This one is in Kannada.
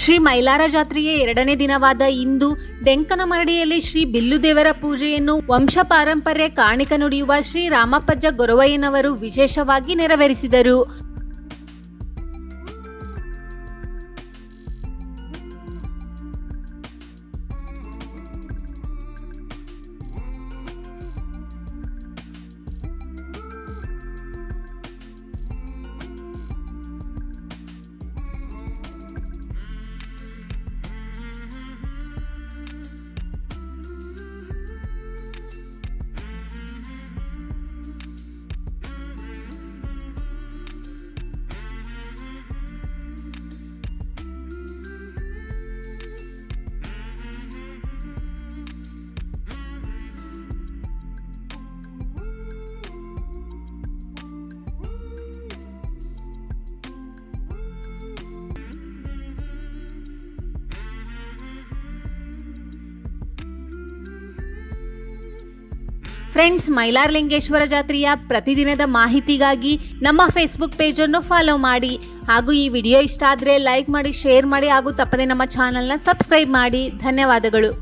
ಶ್ರೀ ಮೈಲಾರ ಜಾತ್ರೆಯ ಎರಡನೇ ದಿನವಾದ ಇಂದು ಡೆಂಕನಮರಡಿಯಲ್ಲಿ ಶ್ರೀ ಬಿಲ್ಲುದೇವರ ಪೂಜೆಯನ್ನು ವಂಶ ಪಾರಂಪರ್ಯ ಕಾಣಿಕ ನುಡಿಯುವ ಶ್ರೀ ರಾಮಪ್ಪಜ್ಜ ಗೊರವಯ್ಯನವರು ವಿಶೇಷವಾಗಿ ನೆರವೇರಿಸಿದರು. ಫ್ರೆಂಡ್ಸ್, ಮೈಲಾರಲಿಂಗೇಶ್ವರ ಜಾತ್ರೆಯ ಪ್ರತಿದಿನದ ಮಾಹಿತಿಗಾಗಿ ನಮ್ಮ ಫೇಸ್ಬುಕ್ ಪೇಜನ್ನು ಫಾಲೋ ಮಾಡಿ. ಹಾಗೂ ಈ ವಿಡಿಯೋ ಇಷ್ಟ ಆದರೆ ಲೈಕ್ ಮಾಡಿ, ಶೇರ್ ಮಾಡಿ ಹಾಗೂ ತಪ್ಪದೆ ನಮ್ಮ ಚಾನಲ್ನ ಸಬ್ಸ್ಕ್ರೈಬ್ ಮಾಡಿ. ಧನ್ಯವಾದಗಳು.